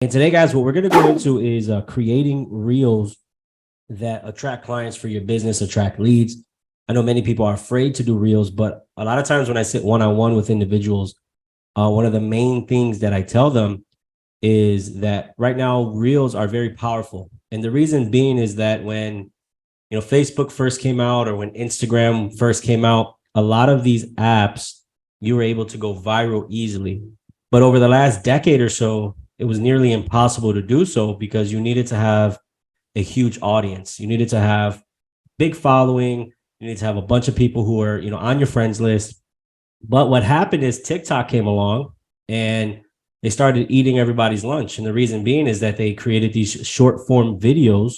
And today, guys, what we're going to go into is creating reels that attract clients for your business, attract leads. I know many people are afraid to do reels, but a lot of times when I sit one-on-one with individuals, one of the main things that I tell them is that right now reels are very powerful. And the reason being is that when Facebook first came out or when Instagram first came out, a lot of these apps, you were able to go viral easily. But over the last decade or so, it was nearly impossible to do so because you needed to have a huge audience. You needed to have big following. You need to have a bunch of people who are, on your friends list. But what happened is TikTok came along and they started eating everybody's lunch. And the reason being is that they created these short form videos,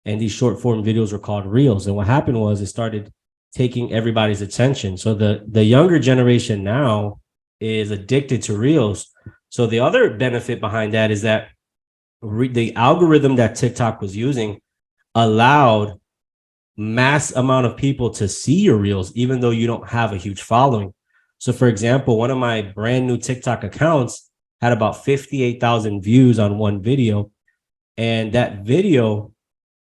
and these short form videos were called reels. And what happened was it started taking everybody's attention. So the younger generation now is addicted to reels. So the other benefit behind that is that the algorithm that TikTok was using allowed mass amount of people to see your reels, even though you don't have a huge following. So for example, one of my brand new TikTok accounts had about 58,000 views on one video. And that video,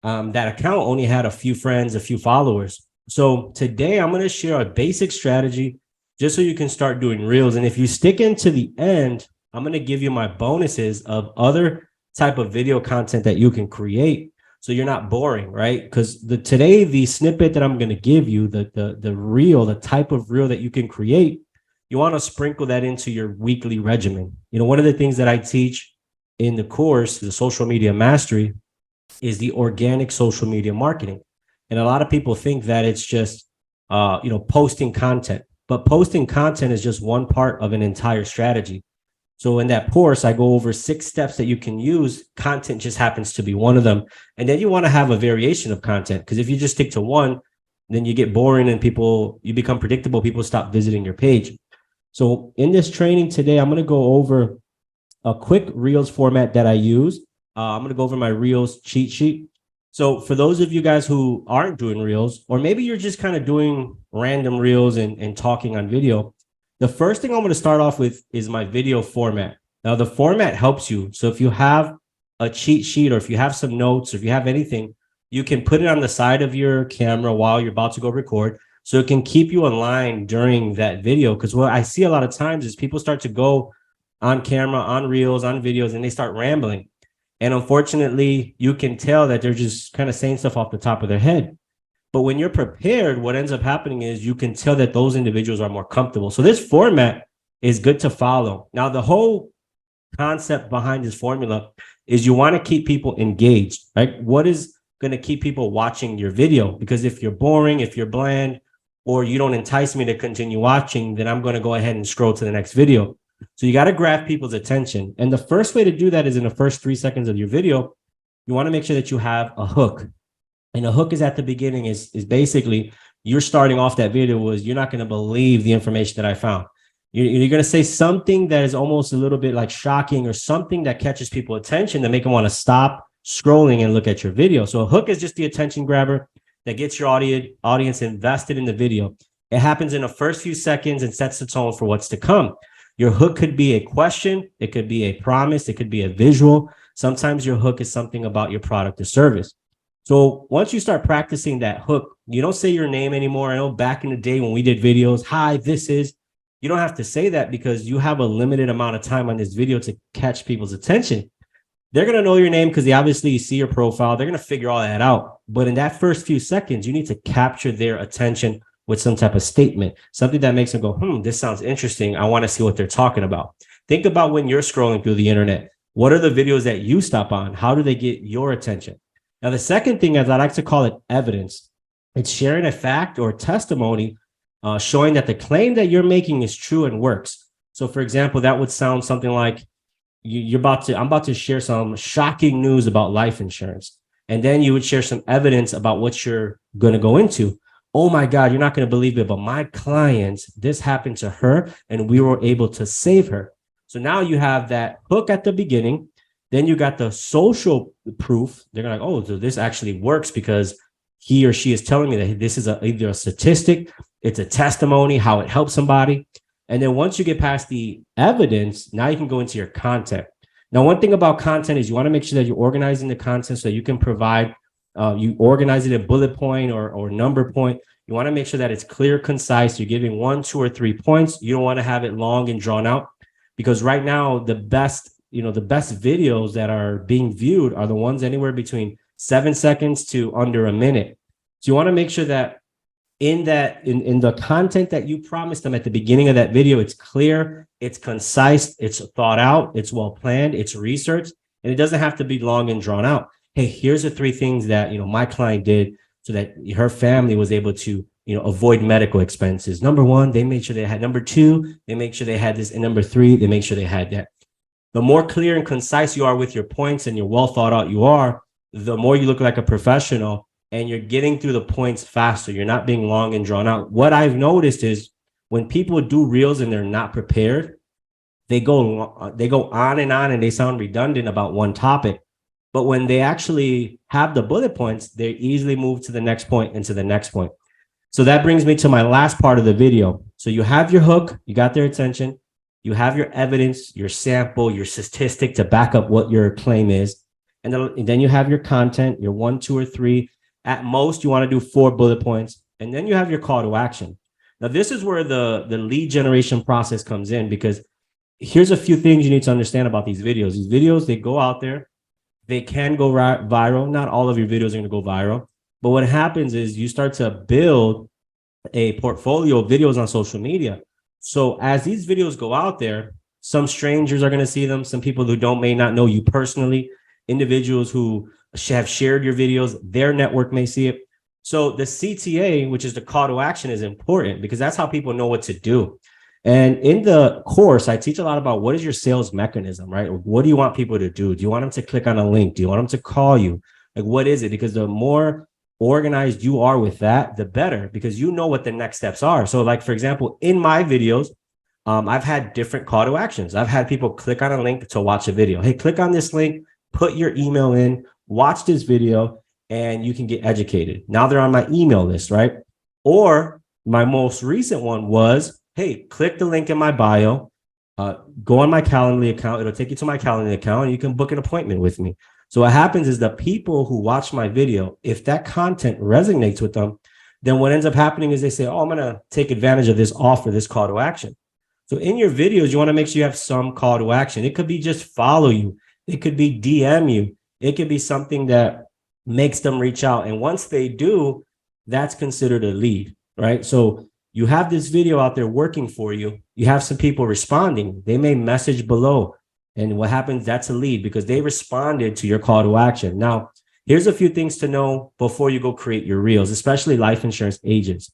that account only had a few friends, a few followers. So today I'm going to share a basic strategy just so you can start doing reels. And if you stick into the end, I'm going to give you my bonuses of other type of video content that you can create so you're not boring, right? Because today the snippet that I'm going to give you, the reel, the type of reel that you can create, you want to sprinkle that into your weekly regimen. One of the things that I teach in the course, the social media mastery, is the organic social media marketing. And a lot of people think that it's just posting content, but posting content is just one part of an entire strategy. So in that course, I go over 6 steps that you can use. Content just happens to be one of them. And then you want to have a variation of content, because if you just stick to one, then you get boring and you become predictable. People stop visiting your page. So in this training today, I'm going to go over a quick Reels format that I use. I'm going to go over my Reels cheat sheet. So for those of you guys who aren't doing Reels, or maybe you're just kind of doing random Reels and talking on video, the first thing I'm going to start off with is my video format. Now, the format helps you. So if you have a cheat sheet, or if you have some notes, or if you have anything, you can put it on the side of your camera while you're about to go record. So it can keep you in line during that video. Because what I see a lot of times is people start to go on camera, on Reels, on videos, and they start rambling. And unfortunately, you can tell that they're just kind of saying stuff off the top of their head. But when you're prepared, what ends up happening is you can tell that those individuals are more comfortable. So this format is good to follow. Now, the whole concept behind this formula is you want to keep people engaged, right? What is going to keep people watching your video? Because if you're boring, if you're bland, or you don't entice me to continue watching, then I'm going to go ahead and scroll to the next video. So you got to grab people's attention. And the first way to do that is in the first 3 seconds of your video, you want to make sure that you have a hook. And a hook is at the beginning is basically you're starting off that video was, you're not going to believe the information that I found. You're going to say something that is almost a little bit like shocking, or something that catches people's attention to make them want to stop scrolling and look at your video. So a hook is just the attention grabber that gets your audience invested in the video. It happens in the first few seconds and sets the tone for what's to come. Your hook could be a question. It could be a promise. It could be a visual. Sometimes your hook is something about your product or service. So once you start practicing that hook, you don't say your name anymore. I know back in the day when we did videos, hi, this is, you don't have to say that because you have a limited amount of time on this video to catch people's attention. They're going to know your name because they obviously see your profile. They're going to figure all that out. But in that first few seconds, you need to capture their attention with some type of statement, something that makes them go, this sounds interesting. I want to see what they're talking about. Think about when you're scrolling through the internet. What are the videos that you stop on? How do they get your attention? Now, the second thing is I like to call it evidence. It's sharing a fact or testimony showing that the claim that you're making is true and works. So, for example, that would sound something like I'm about to share some shocking news about life insurance. And then you would share some evidence about what you're going to go into. Oh my God, you're not going to believe it, but my client, this happened to her and we were able to save her. So now you have that hook at the beginning. Then you got the social proof. They're like, oh, so this actually works because he or she is telling me that this is either a statistic, it's a testimony, how it helps somebody. And then once you get past the evidence, now you can go into your content. Now, one thing about content is you want to make sure that you're organizing the content so you can provide, you organize it in bullet point or number point. You want to make sure that it's clear, concise. You're giving 1, 2, or 3 points. You don't want to have it long and drawn out, because right now the best videos that are being viewed are the ones anywhere between 7 seconds to under a minute. So you want to make sure that in the content that you promised them at the beginning of that video, it's clear, it's concise, it's thought out, it's well planned, it's researched, and it doesn't have to be long and drawn out. Hey, here's the 3 things that my client did so that her family was able to avoid medical expenses. Number 1, they made sure they had. Number 2, they make sure they had this, and number 3, they make sure they had that. The more clear and concise you are with your points and you're well thought out you are, the more you look like a professional, and you're getting through the points faster. You're not being long and drawn out. What I've noticed is when people do reels and they're not prepared, they go on and they sound redundant about one topic. But when they actually have the bullet points, they easily move to the next point and to the next point. So that brings me to my last part of the video. So you have your hook, you got their attention, you have your evidence, your sample, your statistic to back up what your claim is. And then you have your content, your 1, 2, or 3. At most, you want to do 4 bullet points, and then you have your call to action. Now, this is where the lead generation process comes in, because here's a few things you need to understand about these videos. These videos, they go out there, they can go viral. Not all of your videos are going to go viral, but what happens is you start to build a portfolio of videos on social media. So as these videos go out there, some strangers are going to see them, some people who may not know you personally, individuals who have shared your videos, their network may see it. So the CTA, which is the call to action, is important because that's how people know what to do. And in the course, I teach a lot about what is your sales mechanism, right? What do you want people to do? Do you want them to click on a link? Do you want them to call you? Like, what is it? Because the more organized you are with that, the better, because you know what the next steps are. So like, for example, in my videos, I've had different call to actions. I've had people click on a link to watch a video. Hey, click on this link, put your email in, watch this video, and you can get educated. Now they're on my email list, right? Or my most recent one was, hey, click the link in my bio, go on my Calendly account. It'll take you to my Calendly account and you can book an appointment with me. So what happens is the people who watch my video, if that content resonates with them, then what ends up happening is they say, oh, I'm going to take advantage of this offer, this call to action. So in your videos, you want to make sure you have some call to action. It could be just follow you. It could be DM you. It could be something that makes them reach out. And once they do, that's considered a lead, right? So you have this video out there working for you. You have some people responding. They may message below. And what happens, that's a lead because they responded to your call to action. Now, here's a few things to know before you go create your reels, especially life insurance agents.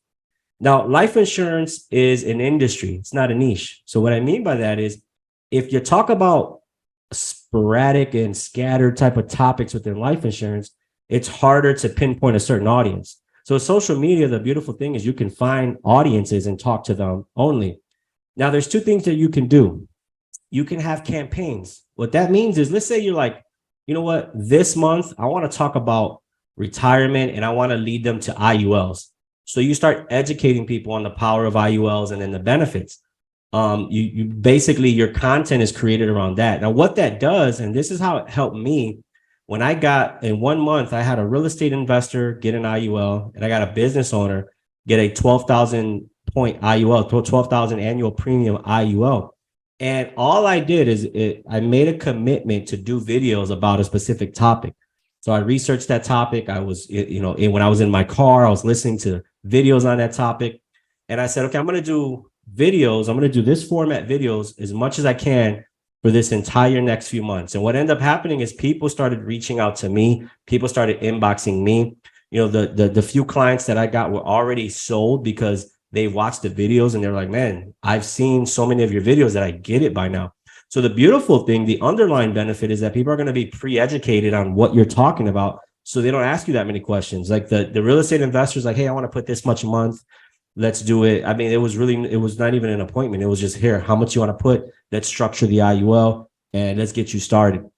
Now, life insurance is an industry. It's not a niche. So what I mean by that is if you talk about sporadic and scattered type of topics within life insurance, it's harder to pinpoint a certain audience. So social media, the beautiful thing is you can find audiences and talk to them only. Now, there's 2 things that you can do. You can have campaigns. What that means is, let's say you're like, you know what, this month, I want to talk about retirement and I want to lead them to IULs. So you start educating people on the power of IULs and then the benefits. You basically, your content is created around that. Now, what that does, and this is how it helped me, when I got in 1 month, I had a real estate investor get an IUL, and I got a business owner get a 12,000 point IUL, 12,000 annual premium IUL. And all I did is I made a commitment to do videos about a specific topic. So I researched that topic. I was, when I was in my car, I was listening to videos on that topic. And I said, okay, I'm going to do videos. I'm going to do this format videos as much as I can for this entire next few months. And what ended up happening is people started reaching out to me. People started inboxing me. The few clients that I got were already sold because they watched the videos and they're like, man, I've seen so many of your videos that I get it by now. So the beautiful thing, the underlying benefit is that people are going to be pre-educated on what you're talking about. So they don't ask you that many questions. Like the real estate investors, like, hey, I want to put this much a month. Let's do it. I mean, it was not even an appointment. It was just, here, how much you want to put? Let's structure the IUL and let's get you started.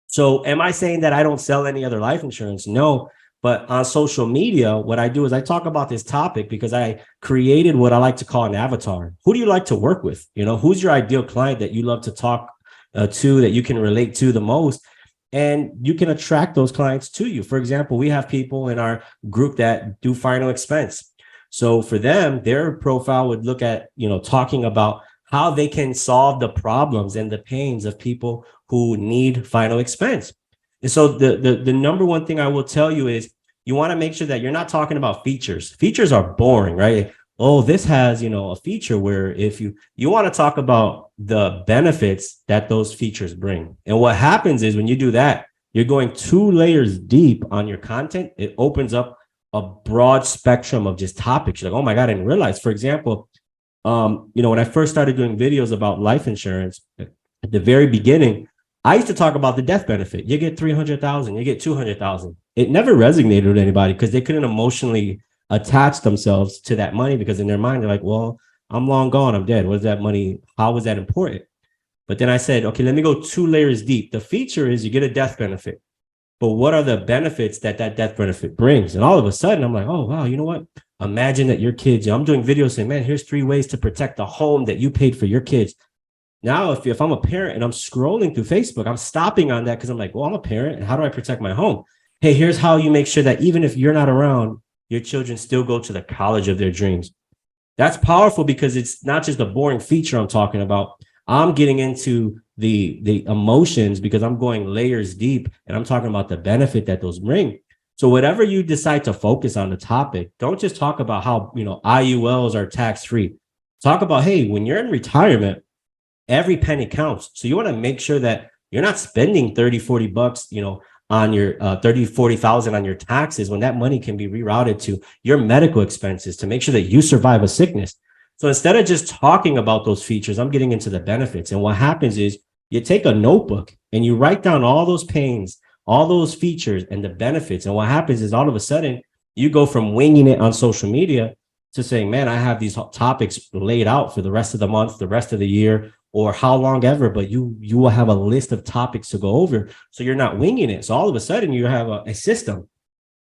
So am I saying that I don't sell any other life insurance? No. But on social media, what I do is I talk about this topic because I created what I like to call an avatar. Who do you like to work with? Who's your ideal client that you love to talk to that you can relate to the most, and you can attract those clients to you. For example, we have people in our group that do final expense. So for them, their profile would look at, talking about how they can solve the problems and the pains of people who need final expense. And so the number one thing I will tell you is you want to make sure that you're not talking about features. Features are boring, right? Oh, this has, a feature where if you want to talk about the benefits that those features bring. And what happens is when you do that, you're going 2 layers deep on your content. It opens up a broad spectrum of just topics. You're like, oh my God, I didn't realize. For example, when I first started doing videos about life insurance at the very beginning, I used to talk about the death benefit. You get 300,000, you get 200,000. It never resonated with anybody because they couldn't emotionally attach themselves to that money, because in their mind, they're like, well, I'm long gone, I'm dead. What is that money? How was that important? But then I said, okay, let me go 2 layers deep. The feature is you get a death benefit, but what are the benefits that death benefit brings? And all of a sudden I'm like, oh, wow, you know what? Imagine that your kids, I'm doing videos saying, man, here's 3 ways to protect the home that you paid for your kids. Now, if I'm a parent and I'm scrolling through Facebook, I'm stopping on that because I'm like, well, I'm a parent, and how do I protect my home? Hey, here's how you make sure that even if you're not around, your children still go to the college of their dreams. That's powerful because it's not just a boring feature I'm talking about. I'm getting into the emotions because I'm going layers deep, and I'm talking about the benefit that those bring. So whatever you decide to focus on the topic, don't just talk about how, IULs are tax-free. Talk about, hey, when you're in retirement, every penny counts. So you want to make sure that you're not spending 30, 40 bucks, on your 30, 40,000 on your taxes, when that money can be rerouted to your medical expenses to make sure that you survive a sickness. So instead of just talking about those features, I'm getting into the benefits. And what happens is you take a notebook and you write down all those pains, all those features and the benefits. And what happens is all of a sudden you go from winging it on social media to saying, man, I have these topics laid out for the rest of the month, the rest of the year, or how long ever, but you will have a list of topics to go over. So you're not winging it. So all of a sudden you have a system.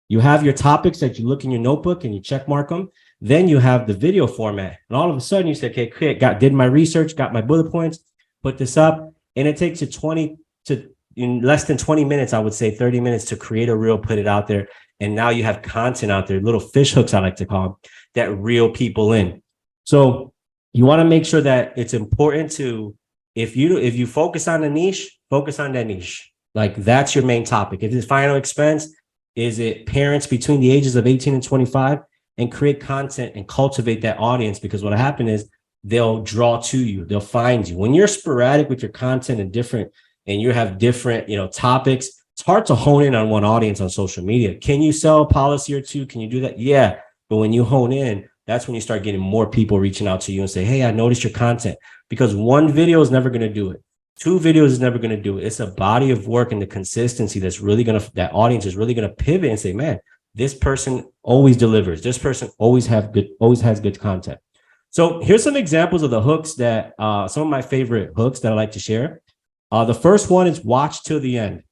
You have your topics that you look in your notebook and you check mark them. Then you have the video format. And all of a sudden you say, okay, did my research, got my bullet points, put this up. And it takes you in less than 20 minutes, I would say 30 minutes to create a reel, put it out there. And now you have content out there, little fish hooks, I like to call them, that reel people in. So you want to make sure that it's important to, if you focus on a niche, focus on that niche. Like that's your main topic. If it's final expense, is it parents between the ages of 18 and 25? And create content and cultivate that audience, because what happened is they'll draw to you, they'll find you. When you're sporadic with your content and you have different, topics, it's hard to hone in on one audience on social media. Can you sell a policy or two? Can you do that? Yeah. But when you hone in, that's when you start getting more people reaching out to you and say, hey, I noticed your content. Because one video is never going to do it. 2 videos is never going to do it. It's a body of work and the consistency that audience is really going to pivot and say, man, this person always delivers. This person always has good content. So here's some examples of the hooks that some of my favorite hooks that I like to share. The first one is watch till the end.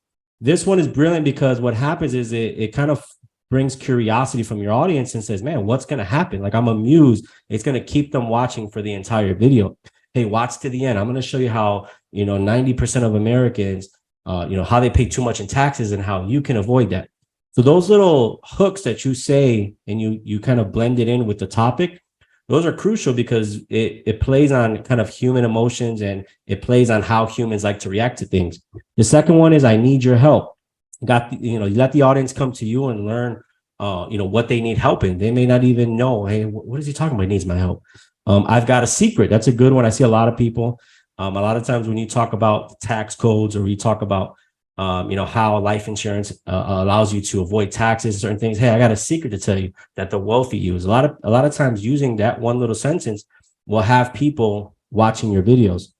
This one is brilliant because what happens is it kind of brings curiosity from your audience and says, man, what's going to happen? Like, I'm amused. It's going to keep them watching for the entire video. Hey, watch to the end. I'm going to show you how, 90% of Americans, how they pay too much in taxes and how you can avoid that. So those little hooks that you say and you kind of blend it in with the topic, those are crucial because it plays on kind of human emotions and it plays on how humans like to react to things. The second one is I need your help. You let the audience come to you and learn, what they need help in. They may not even know, hey, what is he talking about? He needs my help. I've got a secret. That's a good one. I see a lot of people. A lot of times when you talk about tax codes or you talk about how life insurance allows you to avoid taxes, certain things. Hey, I got a secret to tell you that the wealthy use. A lot of times using that one little sentence will have people watching your videos.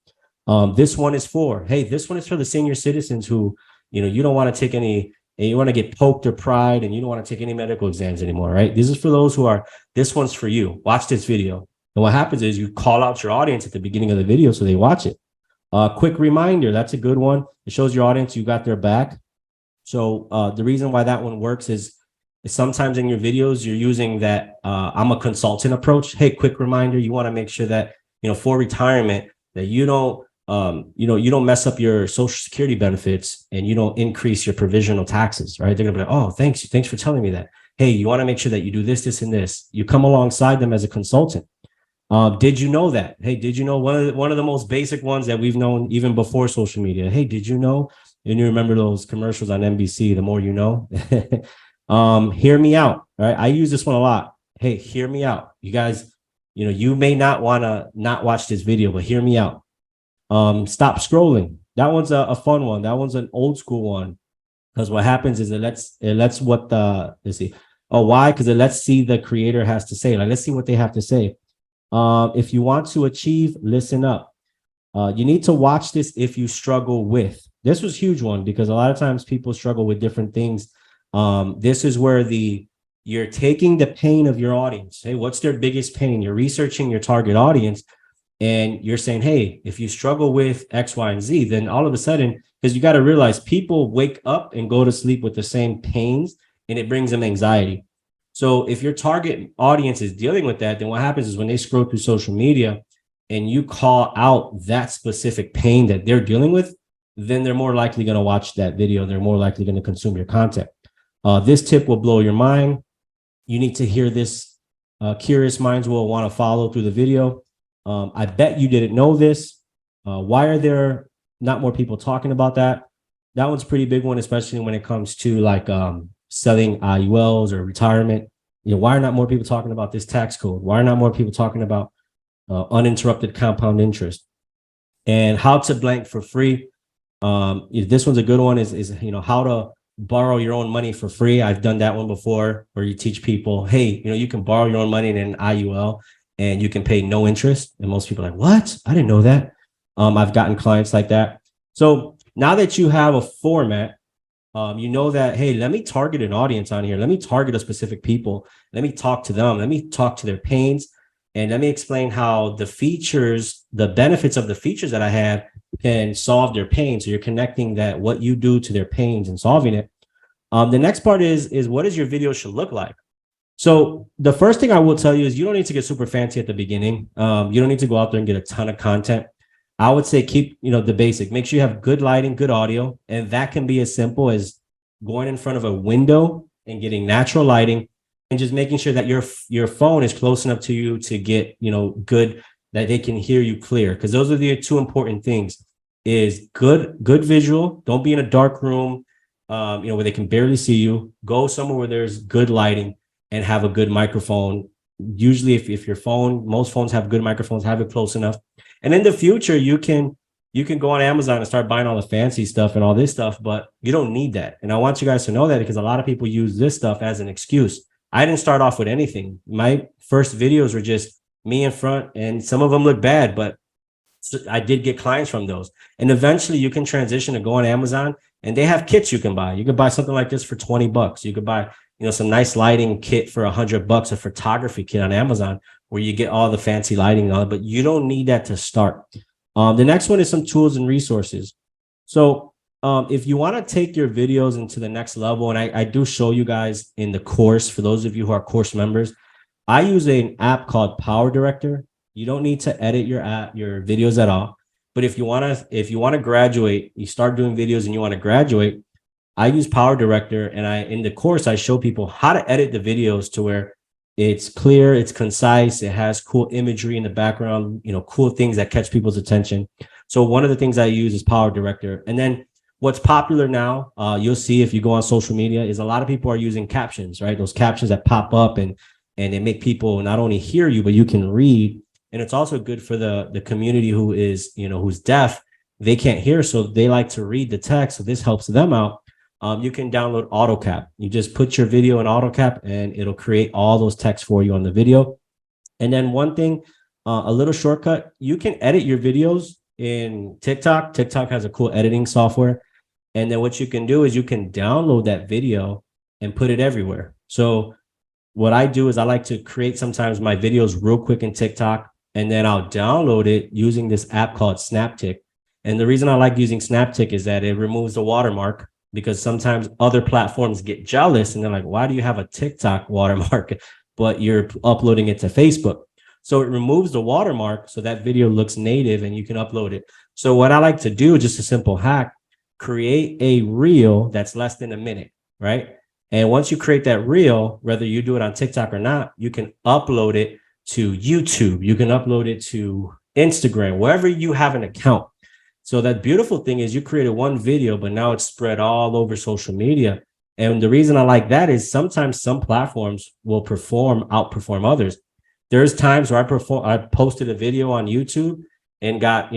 This one is for the senior citizens who, you don't want to take any, and you want to get poked or pried and you don't want to take any medical exams anymore, right? This is for those this one's for you. Watch this video. And what happens is you call out your audience at the beginning of the video so they watch it. Quick reminder, that's a good one. It shows your audience you got their back. So the reason why that one works is sometimes in your videos, you're using that I'm a consultant approach. Hey, quick reminder, you want to make sure that, for retirement, that you don't you don't mess up your social security benefits and you don't increase your provisional taxes, right? They're gonna be like, oh, thanks for telling me that. Hey, you want to make sure that you do this, this, and this. You come alongside them as a consultant. Did you know that? Hey, did you know one of the most basic ones that we've known even before social media? Hey, did you know? And you remember those commercials on NBC, the more you know. Hear me out. Right. I use this one a lot. Hey, hear me out. You guys, you may not want to not watch this video, but hear me out. Stop scrolling. That one's a fun one. That one's an old school one. Because what happens is it lets what let's see. Oh, why? Because it lets see the creator has to say. Like, let's see what they have to say. If you want to achieve, listen up. You need to watch this if you struggle with. This was a huge one because a lot of times people struggle with different things. This is where you're taking the pain of your audience. Hey, what's their biggest pain? You're researching your target audience and you're saying, hey, if you struggle with X, Y, and Z, then all of a sudden, because you got to realize people wake up and go to sleep with the same pains and it brings them anxiety. So if your target audience is dealing with that, then what happens is when they scroll through social media and you call out that specific pain that they're dealing with, then they're more likely going to watch that video. They're more likely going to consume your content. This tip will blow your mind. You need to hear this. Curious minds will want to follow through the video. I bet you didn't know this. Why are there not more people talking about that? That one's a pretty big one, especially when it comes to like selling IULs or retirement. Why are not more people talking about this tax code? Why are not more people talking about uninterrupted compound interest and how to blank for free? This one's a good one. Is how to borrow your own money for free. I've done that one before, where you teach people, hey, you can borrow your own money in an IUL and you can pay no interest. And most people are like, what? I didn't know that. I've gotten clients like that. So now that you have a format, you know that, hey, let me target an audience on here. Let me target a specific people. Let me talk to them. Let me talk to their pains. And let me explain how the benefits of the features that I have can solve their pain. So you're connecting that what you do to their pains and solving it. The next part is what does your video should look like? So the first thing I will tell you is you don't need to get super fancy at the beginning. You don't need to go out there and get a ton of content. I would say keep, the basic. Make sure you have good lighting, good audio. And that can be as simple as going in front of a window and getting natural lighting and just making sure that your phone is close enough to you to get, good, that they can hear you clear. Because those are the two important things is good visual. Don't be in a dark room, where they can barely see you. Go somewhere where there's good lighting and have a good microphone. Usually if your phone, most phones have good microphones, have it close enough. And in the future, you can go on Amazon and start buying all the fancy stuff and all this stuff, but you don't need that. And I want you guys to know that because a lot of people use this stuff as an excuse. I didn't start off with anything. My first videos were just me in front, and some of them look bad, but I did get clients from those. And eventually you can transition to go on Amazon and they have kits you can buy. You could buy something like this for $20. You could buy, some nice lighting kit for $100, a photography kit on Amazon where you get all the fancy lighting and all that, but you don't need that to start. The next one is some tools and resources. So if you want to take your videos into the next level, and I do show you guys in the course, for those of you who are course members, I use an app called Power Director. You don't need to edit your videos at all. But if you want to graduate, you start doing videos and you want to graduate, I use Power Director, and in the course, I show people how to edit the videos to where it's clear, it's concise, it has cool imagery in the background, cool things that catch people's attention. So one of the things I use is Power Director. And then what's popular now, you'll see if you go on social media, is a lot of people are using captions, right? Those captions that pop up and they make people not only hear you, but you can read. And it's also good for the community who is, who's deaf. They can't hear, so they like to read the text. So this helps them out. You can download AutoCap. You just put your video in AutoCap and it'll create all those texts for you on the video. And then one thing, a little shortcut, you can edit your videos in TikTok. TikTok has a cool editing software. And then what you can do is you can download that video and put it everywhere. So what I do is I like to create sometimes my videos real quick in TikTok, and then I'll download it using this app called Snaptic. And the reason I like using Snaptic is that it removes the watermark, because sometimes other platforms get jealous and they're like, why do you have a TikTok watermark, but you're uploading it to Facebook? So it removes the watermark so that video looks native and you can upload it. So what I like to do, just a simple hack, create a reel that's less than a minute, right? And once you create that reel, whether you do it on TikTok or not, you can upload it to YouTube. You can upload it to Instagram, wherever you have an account. So that beautiful thing is you created one video, but now it's spread all over social media. And the reason I like that is sometimes some platforms will outperform others. There's times where I posted a video on YouTube and got,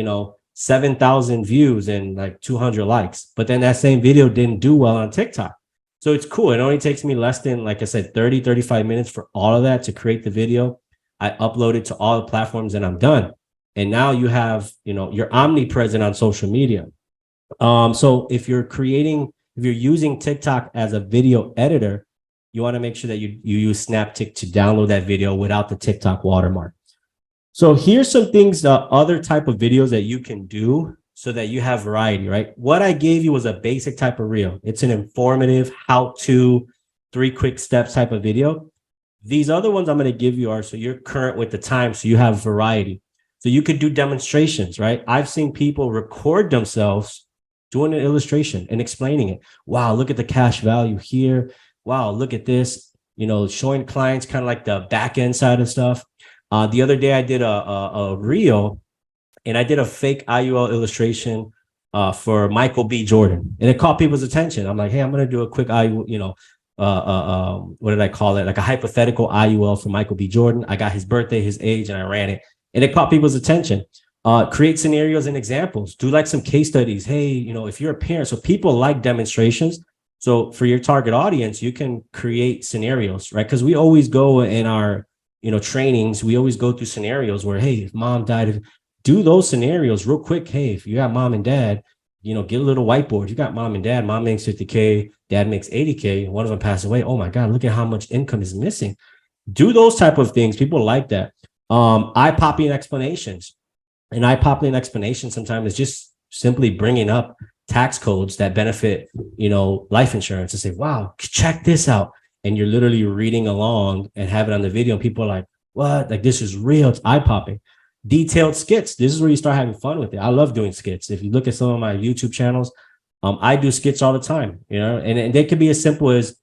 7,000 views and like 200 likes. But then that same video didn't do well on TikTok. So it's cool. It only takes me less than, like I said, 30, 35 minutes for all of that to create the video. I upload it to all the platforms and I'm done. And now you have, you're omnipresent on social media. So if you're using TikTok as a video editor, you want to make sure that you use SnapTik to download that video without the TikTok watermark. So here's some things, the other type of videos that you can do so that you have variety, right? What I gave you was a basic type of reel. It's an informative how-to 3 quick steps type of video. These other ones I'm going to give you are so you're current with the time, so you have variety. So you could do demonstrations, right? I've seen people record themselves doing an illustration and explaining it. Wow, look at the cash value here. Wow, look at this, showing clients kind of like the back end side of stuff. The other day I did a reel and I did a fake IUL illustration for Michael B. Jordan, and it caught people's attention. I'm like, hey, I'm going to do a quick IUL, what did I call it? Like a hypothetical IUL for Michael B. Jordan. I got his birthday, his age, and I ran it. And it caught people's attention. Create scenarios and examples. Do like some case studies. Hey, if you're a parent, so people like demonstrations. So for your target audience, you can create scenarios, right? Because we always go in our, trainings, we always go through scenarios where, hey, if mom died, do those scenarios real quick. Hey, if you got mom and dad, get a little whiteboard. You got mom and dad, mom makes 50K, dad makes 80K. One of them passed away. Oh my God, look at how much income is missing. Do those type of things. People like that. Eye-popping explanations. An eye-popping explanation sometimes is just simply bringing up tax codes that benefit, life insurance and say, wow, check this out. And you're literally reading along and have it on the video. And people are like, what? Like, this is real. It's eye-popping. Detailed skits. This is where you start having fun with it. I love doing skits. If you look at some of my YouTube channels, I do skits all the time, and they could be as simple as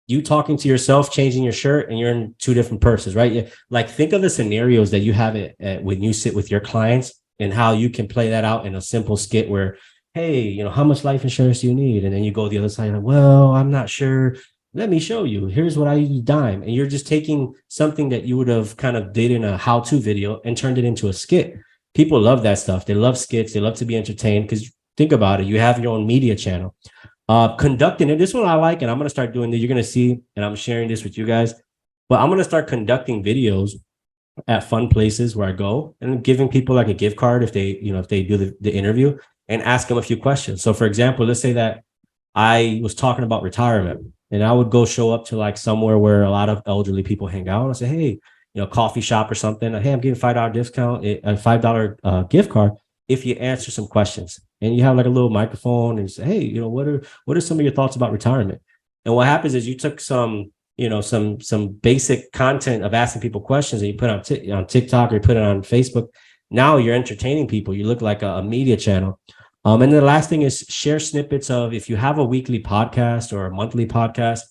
you talking to yourself, changing your shirt, and you're in 2 different purses, right? Like, think of the scenarios that you have when you sit with your clients and how you can play that out in a simple skit where, hey, how much life insurance do you need? And then you go the other side, like, well, I'm not sure. Let me show you. Here's what I use dime. And you're just taking something that you would have kind of did in a how-to video and turned it into a skit. People love that stuff. They love skits. They love to be entertained because think about it. You have your own media channel. Conducting it. This one I like, and I'm going to start doing this. You're going to see, and I'm sharing this with you guys, but I'm going to start conducting videos at fun places where I go and giving people like a gift card if they do the interview and ask them a few questions. So for example, let's say that I was talking about retirement and I would go show up to like somewhere where a lot of elderly people hang out. And I say, hey, coffee shop or something. Hey, I'm giving $5 discount, a $5 gift card if you answer some questions. And you have like a little microphone and you say, hey, what are some of your thoughts about retirement? And what happens is you took some basic content of asking people questions and you put it on TikTok or you put it on Facebook. Now you're entertaining people. You look like a media channel. And then the last thing is share snippets of, if you have a weekly podcast or a monthly podcast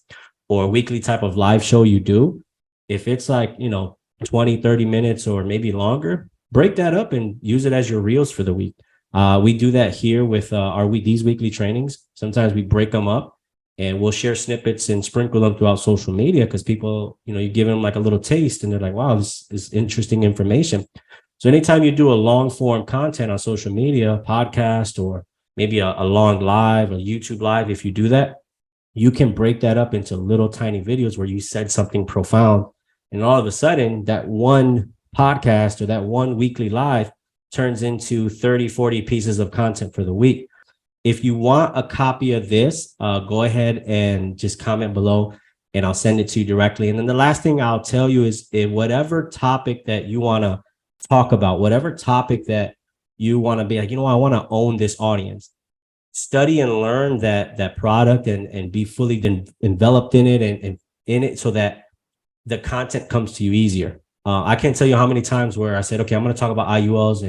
or a weekly type of live show you do, if it's like, 20, 30 minutes or maybe longer, break that up and use it as your reels for the week. We do that here with these weekly trainings. Sometimes we break them up and we'll share snippets and sprinkle them throughout social media because people, you give them like a little taste and they're like, wow, this is interesting information. So anytime you do a long form content on social media, podcast, or maybe a long live, a YouTube live, if you do that, you can break that up into little tiny videos where you said something profound. And all of a sudden that one podcast or that one weekly live turns into 30, 40 pieces of content for the week. If you want a copy of this, go ahead and just comment below and I'll send it to you directly. And then the last thing I'll tell you is whatever topic that you want to talk about, whatever topic that you want to be like, I want to own this audience, study and learn that product and be fully enveloped in it and in it so that the content comes to you easier. I can't tell you how many times where I said, okay, I'm going to talk about IULs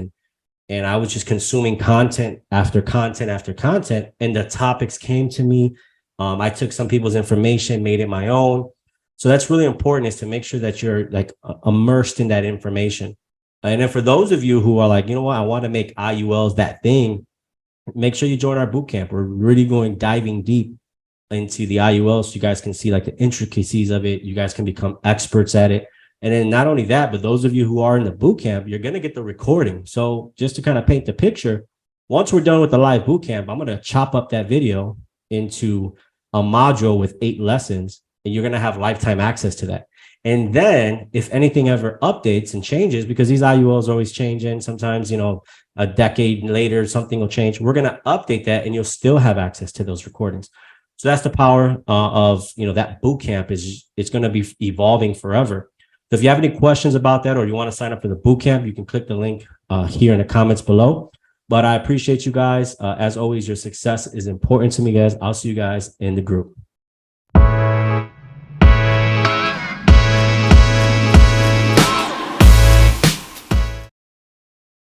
and I was just consuming content after content after content, and the topics came to me. I took some people's information, made it my own. So that's really important, is to make sure that you're like immersed in that information. And then for those of you who are like, you know what, I want to make IULs that thing, make sure you join our boot camp. We're really diving deep into the IUL, so you guys can see like the intricacies of it. You guys can become experts at it. And then not only that, but those of you who are in the boot camp, you're going to get the recording. So just to kind of paint the picture, once we're done with the live boot camp, I'm going to chop up that video into a module with 8 lessons, and you're going to have lifetime access to that. And then if anything ever updates and changes, because these IULs are always changing, sometimes, you know, a decade later, something will change. We're going to update that, and you'll still have access to those recordings. So that's the power of, you know, that boot camp. Is it's going to be evolving forever. So if you have any questions about that, or you want to sign up for the boot camp, you can click the link here in the comments below. But I appreciate you guys. As always, your success is important to me, guys. I'll see you guys in the group.